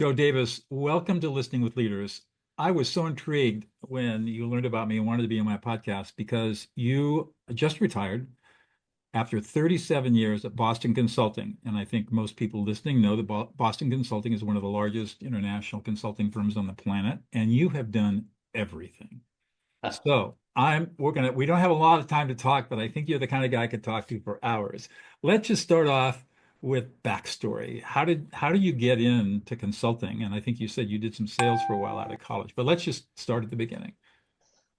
Joe Davis, welcome to Listening with Leaders. I was so intrigued when you learned about me and wanted to be on my podcast because you just retired after 37 years at Boston Consulting. And I think most people listening know that Boston Consulting is one of the largest international consulting firms on the planet, and you have done everything. So we don't have a lot of time to talk, but I think you're the kind of guy I could talk to for hours. Let's just start off with backstory. How did you get into consulting? And I think you said you did some sales for a while out of college, but let's just start at the beginning.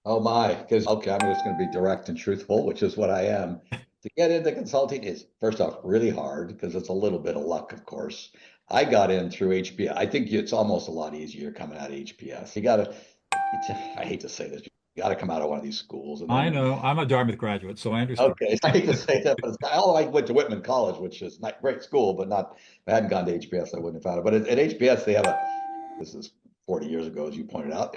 Oh my, because okay, I'm just going to be direct and truthful, which is what I am. To get into consulting is first off really hard because it's a little bit of luck, of course. I got in through HBS. I think it's almost a lot easier coming out of HBS. I hate to say this, you got to come out of one of these schools and I then, know I'm a Dartmouth graduate, so I understand. okay, I hate to say that, but I went to Whitman College, which is not great school, but not, if I hadn't gone to HBS, I wouldn't have found it. But at HBS, this is 40 years ago, as you pointed out.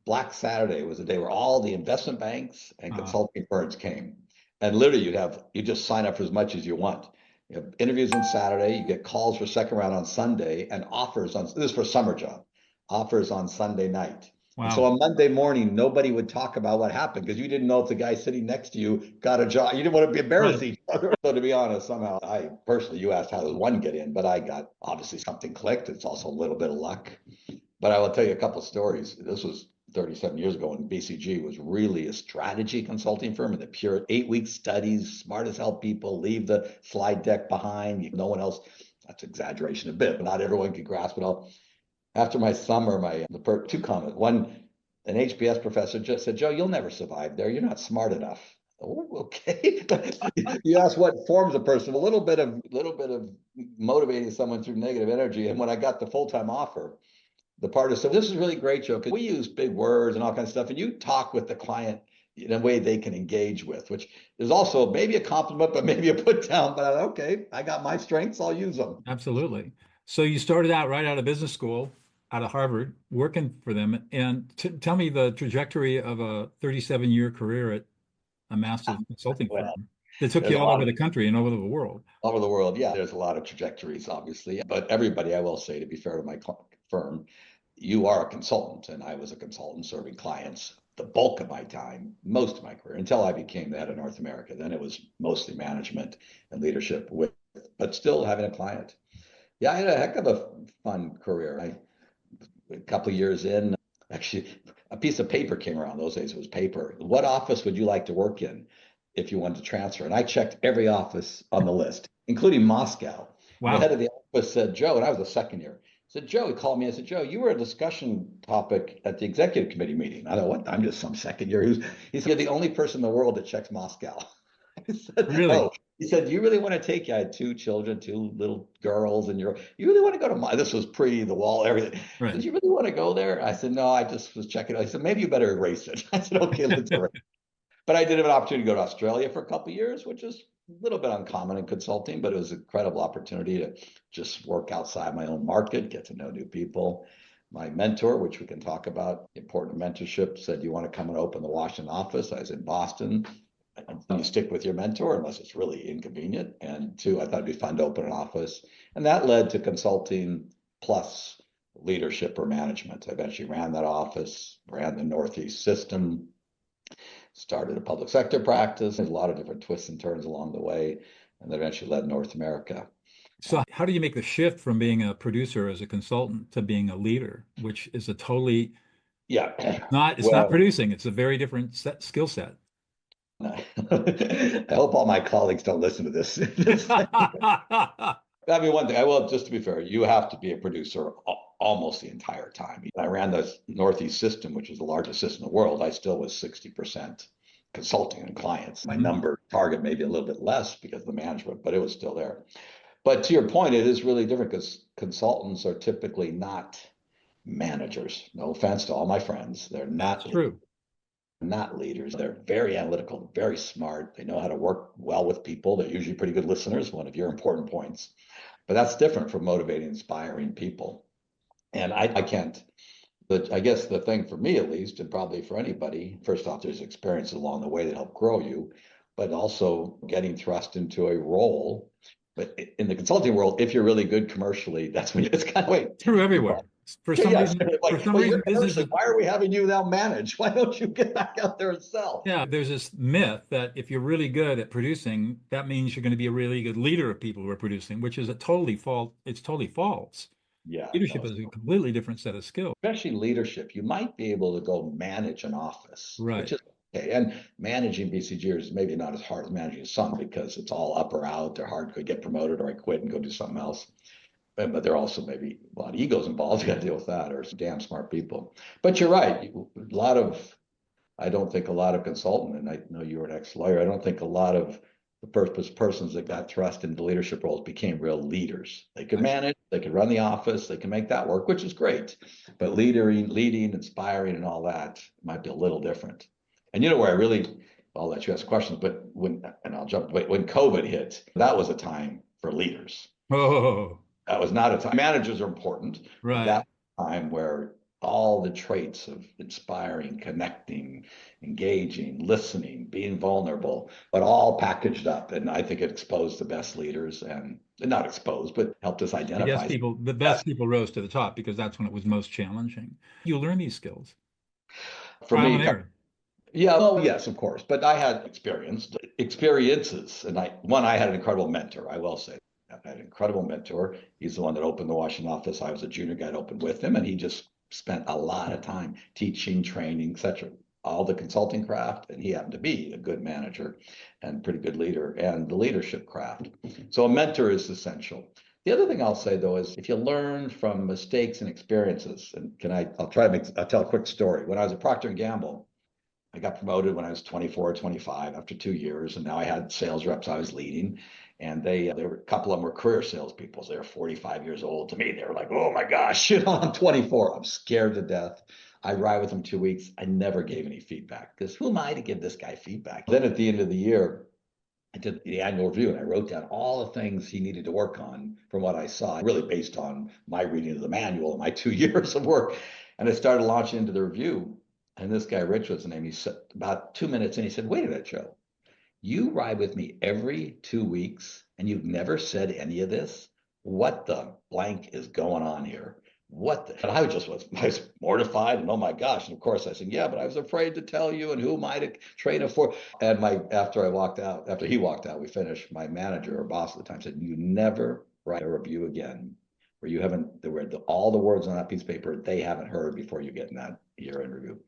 Black Saturday was the day where all the investment banks and Uh, consulting firms came. And literally you just sign up for as much as you want. You have interviews on Saturday, you get calls for second round on Sunday, and this is for a summer job, offers on Sunday night. And so wow. on Monday morning, nobody would talk about what happened because you didn't know if the guy sitting next to you got a job. You didn't want to be embarrassed Right. each other. So to be honest, somehow I personally, you asked how does one get in, but I got obviously something clicked. It's also a little bit of luck. But I will tell you a couple of stories. This was 37 years ago when BCG was really a strategy consulting firm and the pure 8 week studies, smart as hell people, leave the slide deck behind. No one else, that's exaggeration a bit, but not everyone could grasp it all. After my summer, two comments. One, an HBS professor just said, Joe, you'll never survive there. You're not smart enough. Oh, okay. You asked what forms a person, a little bit of motivating someone through negative energy. And when I got the full-time offer, the partner said, this is really great, Joe, because we use big words and all kinds of stuff, and you talk with the client in a way they can engage with, which is also maybe a compliment, but maybe a put down. But okay, I got my strengths, I'll use them. Absolutely. So you started out right out of business school, out of Harvard, working for them. And t tell me the trajectory of a 37-year career at a massive consulting Well, firm that took there's you a all lot over of the country and over the world. all over the world. Yeah, there's a lot of trajectories, obviously. But everybody, I will say, to be fair to my firm, you are a consultant, and I was a consultant serving clients the bulk of my time, most of my career, until I became the head of North America. Then it was mostly management and leadership but still having a client. Yeah, I had a heck of a fun career. A couple of years in, actually, a piece of paper came around. Those days it was paper. What office would you like to work in if you wanted to transfer? And I checked every office on the list, including Moscow. And the head Wow. of the office said, Joe, and I was the second year. Said, Joe, he called me and said, Joe, you were a discussion topic at the executive committee meeting. I thought, what? I'm just some second year. He said, you're the only person in the world that checks Moscow. I said, Really? oh, he said, "Do you really want to take?" I had two children, two little girls, and you really want to go to my? This was pre the wall, everything. Right. Did you really want to go there? I said, "No, I just was checking." I said, "Maybe you better erase it." I said, "Okay, let's erase." But I did have an opportunity to go to Australia for a couple of years, which is a little bit uncommon in consulting, but it was an incredible opportunity to just work outside my own market, get to know new people. My mentor, which we can talk about, important mentorship, said, "You want to come and open the Washington office?" I was in Boston. You stick with your mentor unless it's really inconvenient. And two, I thought it'd be fun to open an office. And that led to consulting plus leadership or management. I eventually ran that office, ran the Northeast system, started a public sector practice. There's a lot of different twists and turns along the way, and then eventually led North America. So how do you make the shift from being a producer as a consultant to being a leader, which is a totally Yeah. not, it's not Well, producing, it's a very different skill set. I hope all my colleagues don't listen to this. I mean, one thing I will, just to be fair, you have to be a producer almost the entire time. I ran the Northeast system, which is the largest system in the world. I still was 60% consulting and clients. My Mhm. number target maybe a little bit less because of the management, but it was still there. But to your point, it is really different because consultants are typically not managers. No offense to all my friends. They're That's not true. not leaders. They're very analytical, very smart. They know how to work well with people. They're usually pretty good listeners, one of your important points. But that's different from motivating, inspiring people. And I can't, but I guess the thing for me at least, and probably for anybody, first off, there's experiences along the way that help grow you, but also getting thrust into a role But in the consulting world, if you're really good commercially, that's when it's kind of wait. True everywhere. For some Yeah, reason, like, for some well, you're reason, business commercially. is, Why are we having you now manage? Why don't you get back out there and sell? yeah, there's this myth that if you're really good at producing, that means you're going to be a really good leader of people who are producing, which is a totally false. It's totally false. Yeah, no, Leadership is a completely different set of skills. especially leadership. You might be able to go manage an office, which Right. is okay. And managing BCGers is maybe not as hard as managing some because it's all up or out. They're hard to get promoted or I quit and go do something else. But there are also maybe a lot of egos involved. You got to deal with that, or some damn smart people. But you're right. A lot of, I don't think a lot of consultant, and I know you were an ex-lawyer, I don't think a lot of the persons that got thrust into leadership roles became real leaders. They could manage, they could run the office, they can make that work, which is great. But leading, inspiring, and all that might be a little different. And you know where I really, I'll let you ask questions, but and I'll jump, when COVID hit, that was a time for leaders. Oh, That was not a time. Managers are important, but right. that time where all the traits of inspiring, connecting, engaging, listening, being vulnerable, but all packaged up. And I think it exposed the best leaders and not exposed, but helped us identify. The best people rose to the top because that's when it was most challenging. You learn these skills, For trial me, and error. yeah, well, yes, of course. But I had experiences, and I had an incredible mentor, I will say. I had an incredible mentor. He's the one that opened the Washington office. I was a junior guy that opened with him, and he just spent a lot of time teaching, training, etc. All the consulting craft, and he happened to be a good manager and pretty good leader, and the leadership craft. So a mentor is essential. The other thing I'll say though is if you learn from mistakes and experiences, and I'll tell a quick story. When I was at Procter and Gamble, I got promoted when I was 24, 25 after 2 years, and now I had sales reps I was leading, and they were a couple of them were career salespeople. So they were 45 years old. To me, they were like, "Oh my gosh, I'm 24. I'm scared to death." I ride with them 2 weeks. I never gave any feedback because who am I to give this guy feedback? Then at the end of the year, I did the annual review and I wrote down all the things he needed to work on from what I saw, really based on my reading of the manual and my 2 years of work. And I started launching into the review. And this guy, Rich was the name, he said about 2 minutes and he said, "Wait a minute, Joe, you ride with me every 2 weeks and you've never said any of this? What the blank is going on here? What the?" And I was mortified and oh my gosh. And of course I said, "Yeah, but I was afraid to tell you and who am I to train it for?" And after he walked out, we finished, my manager or boss at the time said, "You never write a review again where you haven't, all the words on that piece of paper, they haven't heard before you get in that year-end review."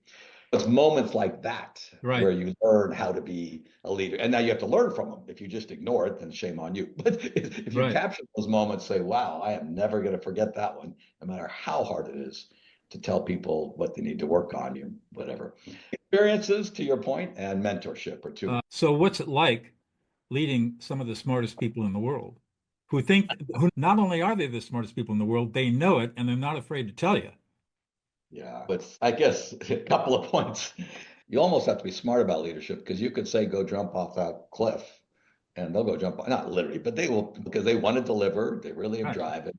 It's moments like that Right. where you learn how to be a leader. And now you have to learn from them. If you just ignore it, then shame on you. But if you Right. capture those moments, say, "Wow, I am never going to forget that one," no matter how hard it is to tell people what they need to work on, or whatever. Experiences, to your point, and mentorship are two. So what's it like leading some of the smartest people in the world who not only are they the smartest people in the world, they know it and they're not afraid to tell you. Yeah, but I guess a couple of points. You almost have to be smart about leadership because you could say, "Go jump off that cliff," and they'll go jump, not literally, but they will because they want to deliver. They really Right. drive it.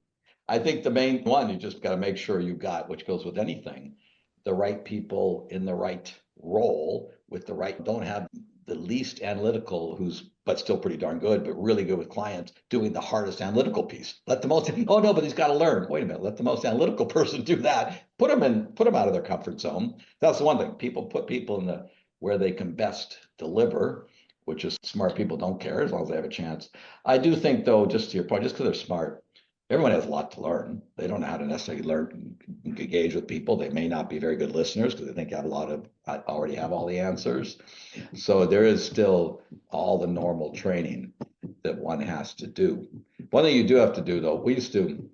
I think the main one, you just got to make sure you got, which goes with anything, the right people in the right role with the right, don't have the least analytical who's, but still pretty darn good, but really good with clients doing the hardest analytical piece. Let the most, oh no, but he's got to learn. Wait a minute, let the most analytical person do that. Put them out of their comfort zone. That's the one thing. People put people in where they can best deliver, which is smart people don't care as long as they have a chance. I do think though, just to your point, just because they're smart, everyone has a lot to learn. They don't know how to necessarily learn, engage with people. They may not be very good listeners because they think I already have all the answers. So there is still all the normal training that one has to do. One thing you do have to do though, we used to,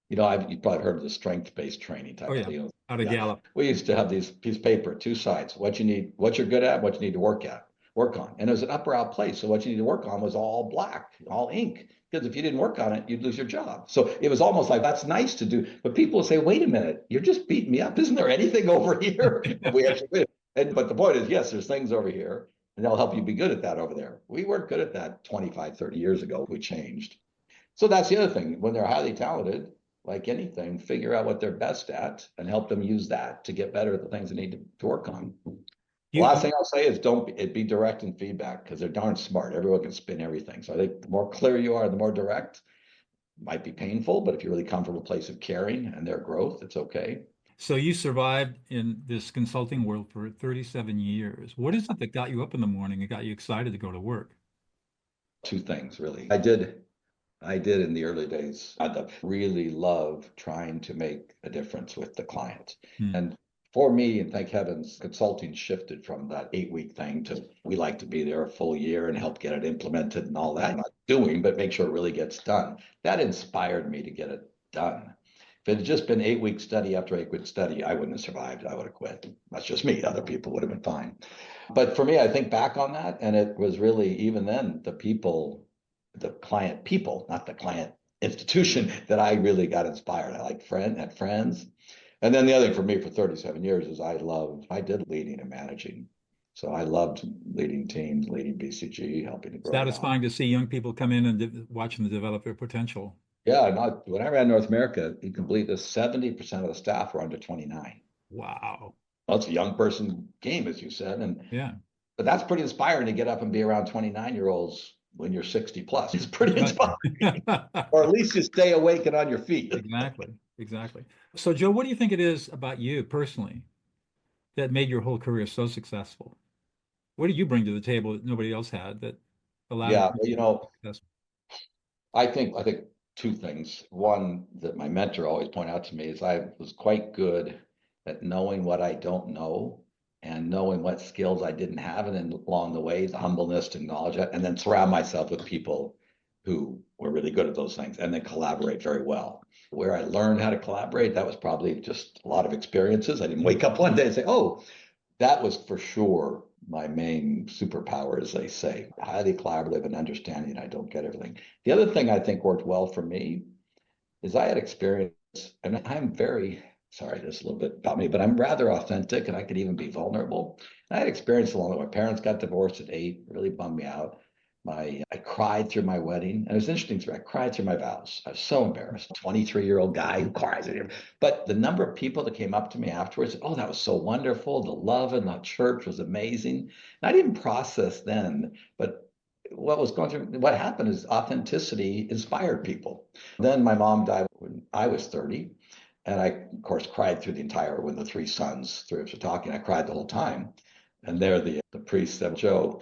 you've probably heard of the strength-based training type Oh of yeah. thing. Out of Gallup. We used to have these piece of paper, two sides, what you need, what you're good at, what you need to work on. And it was an up or out place. So what you need to work on was all black, all ink. Because if you didn't work on it, you'd lose your job. So it was almost like that's nice to do. But people would say, "Wait a minute, you're just beating me up. Isn't there anything over here?" We actually did. But the point is, yes, there's things over here, and they'll help you be good at that over there. We weren't good at that 25, 30 years ago. We changed. So that's the other thing. When they're highly talented, like anything, figure out what they're best at and help them use that to get better at the things they need to work on. The last thing I'll say is be direct in feedback because they're darn smart. Everyone can spin everything. So I think the more clear you are, the more direct. Might be painful, but if you really come from a place of caring and their growth, it's okay. So you survived in this consulting world for 37 years. What is it that got you up in the morning and got you excited to go to work? Two things really. I did in the early days. I really love trying to make a difference with the client. Hmm. And for me, and thank heavens, consulting shifted from that 8 week thing to we like to be there a full year and help get it implemented and all that. Not doing, but make sure it really gets done. That inspired me to get it done. If it had just been 8 week study after 8 week study, I wouldn't have survived. I would have quit. That's just me. Other people would have been fine. But for me, I think back on that, and it was really even then the client people, not the client institution, that I really got inspired. I like had friends. And then the other thing for me for 37 years is I did leading and managing. So I loved leading teams, leading BCG, helping to grow it out. Satisfying to see young people come in and watch them develop their potential. Yeah, when I ran North America, you can believe this 70% of the staff were under 29. Wow. Well, it's a young person game, as you said. Yeah. But that's pretty inspiring to get up and be around 29-year-olds when you're 60 plus. It's pretty Right. inspiring. Or at least you stay awake and on your feet. Exactly. Exactly. So, Joe, what do you think it is about you personally that made your whole career so successful? What did you bring to the table that nobody else had that allowed Yeah, you well, to be successful? I think two things. One that my mentor always pointed out to me is I was quite good at knowing what I don't know and knowing what skills I didn't have, and then along the way, the humbleness to acknowledge it, and then surround myself with people who were really good at those things, and then collaborate very well. Where I learned how to collaborate, that was probably just a lot of experiences. I didn't wake up one day and say, "Oh, that was for sure my main superpower," as they say, highly collaborative and understanding. I don't get everything. The other thing I think worked well for me is I had experience, and I'm very sorry, this is a little bit about me, but I'm rather authentic and I could even be vulnerable. And I had experience along the way. My parents got divorced at 8, really bummed me out. I cried through my wedding. And it was interesting to me. I cried through my vows. I was so embarrassed. 23-year-old guy who cries. But the number of people that came up to me afterwards, oh, that was so wonderful. The love in the church was amazing. And I didn't process then, but what happened is authenticity inspired people. Then my mom died when I was 30. And I, of course, cried through the entire, when the three sons, three of us were talking, I cried the whole time. And there the priest said, "Joe,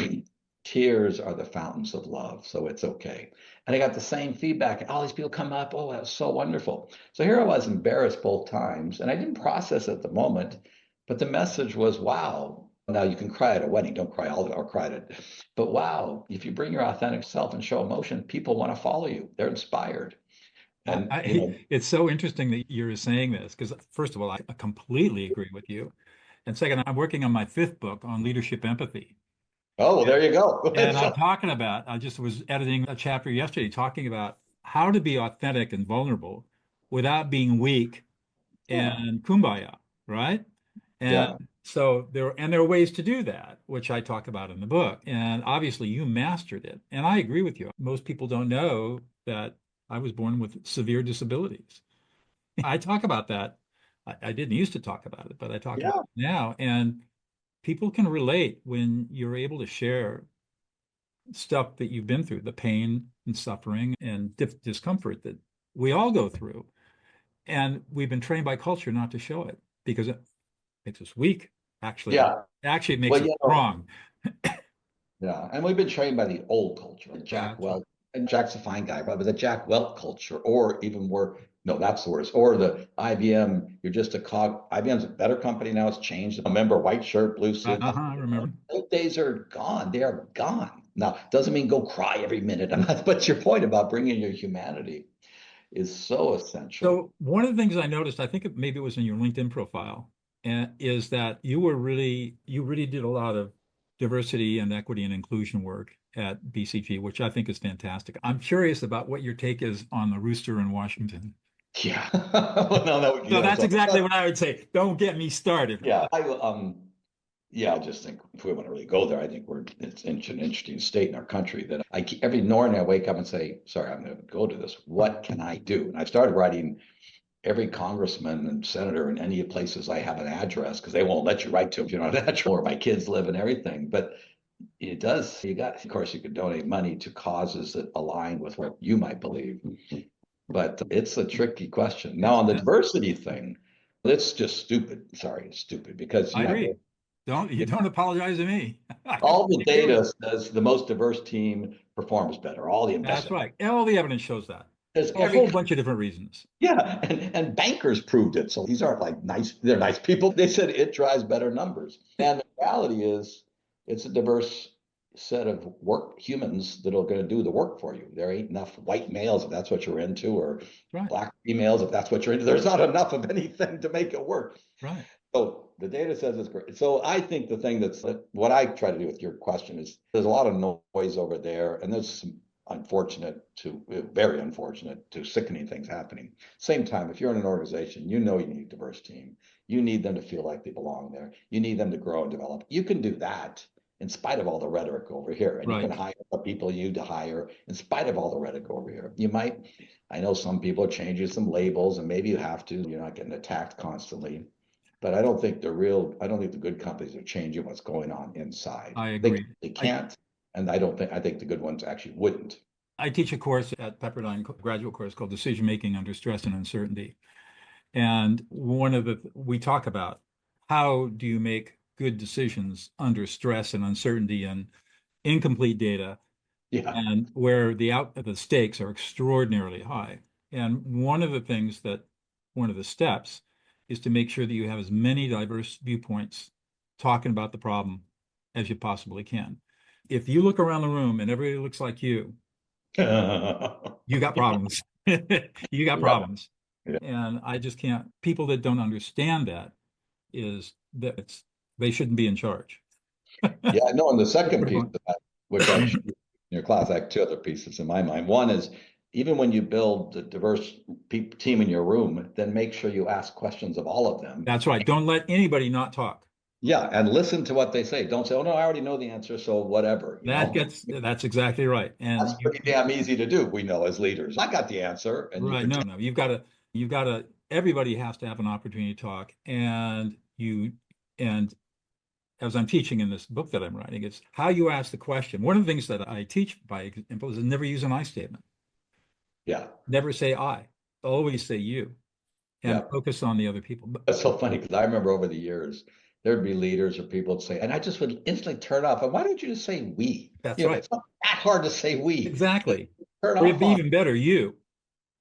tears are the fountains of love, so it's okay." And I got the same feedback. All these people come up, "Oh, that was so wonderful." So here I was embarrassed both times, and I didn't process at the moment, but the message was, wow. Now you can cry at a wedding, don't cry all or cry at it. But wow, if you bring your authentic self and show emotion, people want to follow you. They're inspired. And It's so interesting that you're saying this because, first of all, I completely agree with you. And second, I'm working on my fifth book on leadership empathy. oh, well, there you go. And I'm talking about, I just was editing a chapter yesterday talking about how to be authentic and vulnerable without being weak Yeah. and kumbaya, right? And Yeah. so there are ways to do that, which I talk about in the book. And obviously you mastered it. And I agree with you. Most people don't know that I was born with severe disabilities. I talk about that. I didn't used to talk about it, but I talk about Yeah. it now. And people can relate when you're able to share stuff that you've been through, the pain and suffering and discomfort that we all go through. And we've been trained by culture not to show it because it makes us weak. Yeah. Actually, it makes Well, us strong. yeah. And we've been trained by the old culture, the Jack That's right. Welch, and Jack's a fine guy, but the Jack Welch culture, or even more, no, that's the worst, or the IBM, you're just a cog. IBM's a better company now. It's changed. Remember, white shirt, blue suit. I remember. Those days are gone. They are gone. Now, doesn't mean go cry every minute. But your point about bringing your humanity is so essential. So one of the things I noticed, I think maybe it was in your LinkedIn profile, and is that you really did a lot of diversity and equity and inclusion work at BCG, which I think is fantastic. I'm curious about what your take is on the rooster in Washington. Yeah. Well, no, no, So yeah. that's So, exactly what I would say. Don't get me started. yeah, yeah, I just think if we want to really go there, I think it's in an interesting state in our country that every morning I wake up and say, sorry, I'm going to go to this. What can I do? And I started writing every congressman and senator in any places I have an address because they won't let you write to them if you're not an address where my kids live and everything. But it does, of course, you could donate money to causes that align with what you might believe. But it's a tricky question. Now, on the diversity thing, it's just stupid. Sorry, it's stupid because I agree. Don't apologize to me. I all the completely agree with you. data says the most diverse team performs better. All the That's investment. right. And all the evidence shows that. There's For a whole bunch of different reasons. yeah, and bankers proved it. So these aren't like nice, they're nice people. They said it drives better numbers. And the reality is it's a diverse set of humans that are going to do the work for you. There ain't enough white males if that's what you're into, or Right. black females if that's what you're into. There's not enough of anything to make it work. Right. So the data says it's great. So I think the thing that's what I try to do with your question is there's a lot of noise over there, and there's some very unfortunate to sickening things happening. Same time, if you're in an organization, you know you need a diverse team. You need them to feel like they belong there. You need them to grow and develop. You can do that in spite of all the rhetoric over here. And Right. you can hire the people you need to hire in spite of all the rhetoric over here. You might, I know some people are changing some labels, and maybe you have to, you're not getting attacked constantly. But I don't think I don't think the good companies are changing what's going on inside. I agree. They can't. And I think the good ones actually wouldn't. I teach a course at Pepperdine, graduate course called Decision Making Under Stress and Uncertainty. And we talk about how do you make good decisions under stress and uncertainty and incomplete data, and where the stakes are extraordinarily high. And one of the steps is to make sure that you have as many diverse viewpoints talking about the problem as you possibly can. If you look around the room and everybody looks like you got problems. You got problems. Yeah. And I just can't, people that don't understand that is that they shouldn't be in charge. Yeah, no, and the second piece of that, which I in your class, I have two other pieces in my mind. One is even when you build the diverse team in your room, then make sure you ask questions of all of them. That's right. Don't let anybody not talk. Yeah, and listen to what they say. Don't say, "Oh no, I already know the answer, so whatever." That's exactly right. And that's pretty damn easy to do. We know as leaders. I got the answer, and right. No, you've got to. Everybody has to have an opportunity to talk, and as I'm teaching in this book that I'm writing, it's how you ask the question. One of the things that I teach by example is never use an I statement. Yeah. Never say I. Always say you, and focus on the other people. That's so funny because I remember over the years there'd be leaders or people would say, and I just would instantly turn off. And why don't you just say we? That's right. It's not that hard to say we. Exactly. Turn or it'd be even better, you.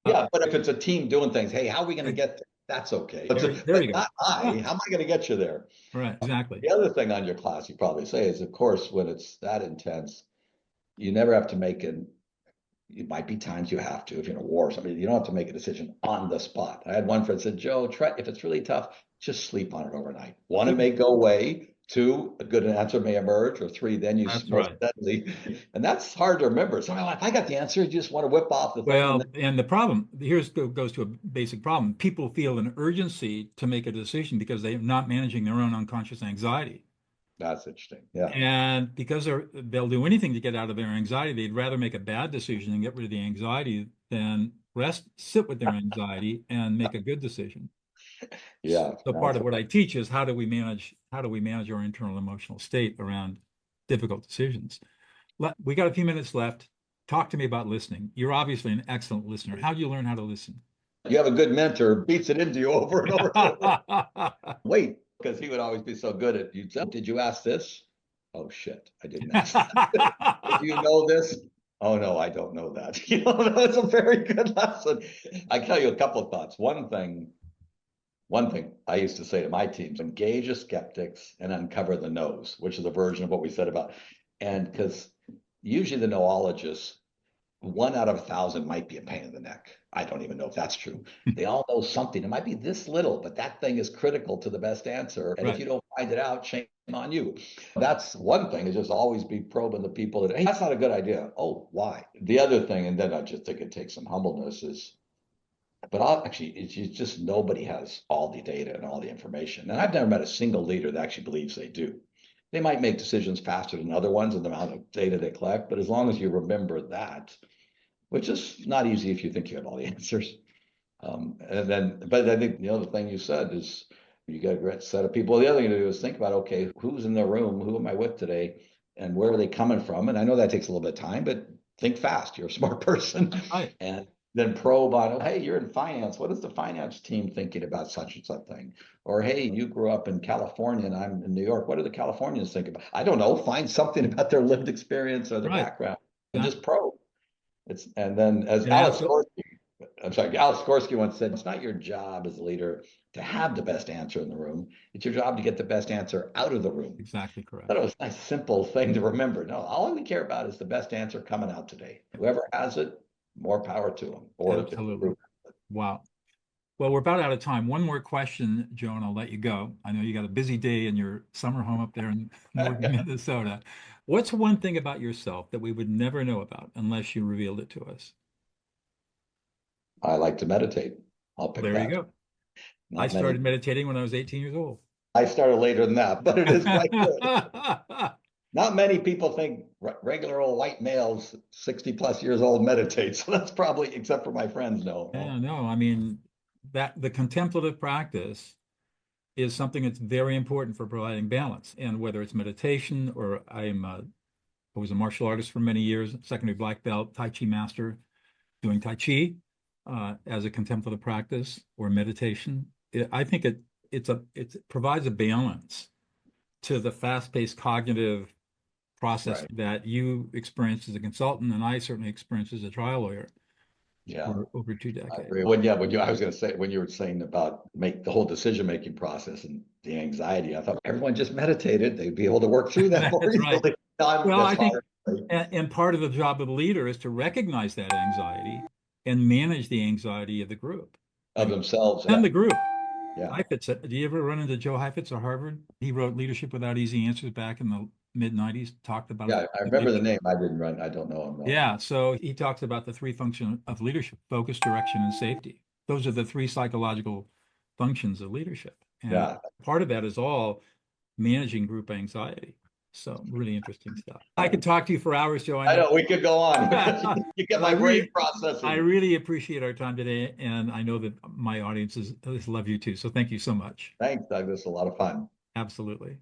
Yeah, but if it's a team doing things, hey, how are we going to get there? That's okay. But you not go. how am I going to get you there? Right, exactly. The other thing on your class you probably say is, of course, when it's that intense, you never have to make it might be times you have to, if you're in a war or something, you don't have to make a decision on the spot. I had one friend said, Joe, if it's really tough, just sleep on it overnight. One, it may go away. Two, a good answer may emerge. Or three, then you steadily. And that's hard to remember. So if I got the answer, you just want to whip off the thing. Well, and the problem, goes to a basic problem. People feel an urgency to make a decision because they're not managing their own unconscious anxiety. That's interesting. Yeah. And because they'll do anything to get out of their anxiety, they'd rather make a bad decision and get rid of the anxiety than sit with their anxiety and make a good decision. Yeah. So part of what I teach is how do we manage our internal emotional state around difficult decisions. We got a few minutes left. Talk to me about listening. You're obviously an excellent listener. How do you learn how to listen? You have a good mentor, beats it into you over and over. Wait, because he would always be so good at you. Did you ask this? Oh shit, I didn't ask that. Do you know this? Oh no, I don't know that. That's a very good lesson. I tell you a couple of thoughts. One thing I used to say to my teams: engage the skeptics and uncover the no's, which is a version of what we said about. And because usually the noologists, 1 out of 1,000 might be a pain in the neck. I don't even know if that's true. They all know something. It might be this little, but that thing is critical to the best answer. And if you don't find it out, shame on you. That's one thing, is just always be probing the people that, hey, that's not a good idea. Oh, why? The other thing, and then I just think it takes some humbleness, is, it's just nobody has all the data and all the information. And I've never met a single leader that actually believes they do. They might make decisions faster than other ones in the amount of data they collect, but as long as you remember that, which is not easy if you think you have all the answers, But I think the other thing you said is you got a great set of people. The other thing to do is think about, okay, who's in the room? Who am I with today? And where are they coming from? And I know that takes a little bit of time, but think fast. You're a smart person. Right. And then probe on, hey, you're in finance. What is the finance team thinking about such and such thing? Or, hey, you grew up in California and I'm in New York. What do the Californians think about? I don't know. Find something about their lived experience or their Right. background and Yeah. just probe. And then as And Alex ask, Gorski, I'm sorry, Alex Gorski once said, it's not your job as a leader to have the best answer in the room. It's your job to get the best answer out of the room. exactly correct. That was a nice, simple thing to remember. No, all we care about is the best answer coming out today. Whoever has it, more power to them. Or Absolutely. Wow. Well, we're about out of time. One more question, Joe, and I'll let you go. I know you got a busy day in your summer home up there in northern Minnesota. What's one thing about yourself that we would never know about unless you revealed it to us? I like to meditate. I'll Well, pick there you that. go. I Not many. started meditating when I was 18 years old. I started later than that, but it is quite good. Not many people think regular old white males, 60 plus years old, meditate. So that's probably, except for my friends, no. Yeah, no, I mean, that the contemplative practice is something that's very important for providing balance. And whether it's meditation or I was a martial artist for many years, secondary black belt, Tai Chi master, doing Tai Chi as a contemplative practice or meditation. I think it provides a balance to the fast-paced cognitive process Right. that you experienced as a consultant, and I certainly experienced as a trial lawyer Yeah. for over 2 decades. I was going to say, when you were saying about make the whole decision-making process and the anxiety, I thought everyone just meditated, they'd be able to work through that more That's right. easily. Well, That's I think, hard. and part of the job of the leader is to recognize that anxiety and manage the anxiety of the group Of themselves. and Yeah. the group. Yeah. Heifetz, do you ever run into Joe Heifetz of Harvard? He wrote Leadership Without Easy Answers back in the mid-90s, talked about Yeah. I the remember the leadership. name. I didn't run. I don't know him though. Yeah, so he talks about the three functions of leadership: focus, direction, and safety. Those are the three psychological functions of leadership. And Yeah. part of that is all managing group anxiety. So really interesting stuff. I could talk to you for hours, Joe. I I know. know we could go on. You get But my brain I processing. really appreciate our time today, and I know that my audiences love you too. So thank you so much. Thanks, Doug. This is a lot of fun. Absolutely.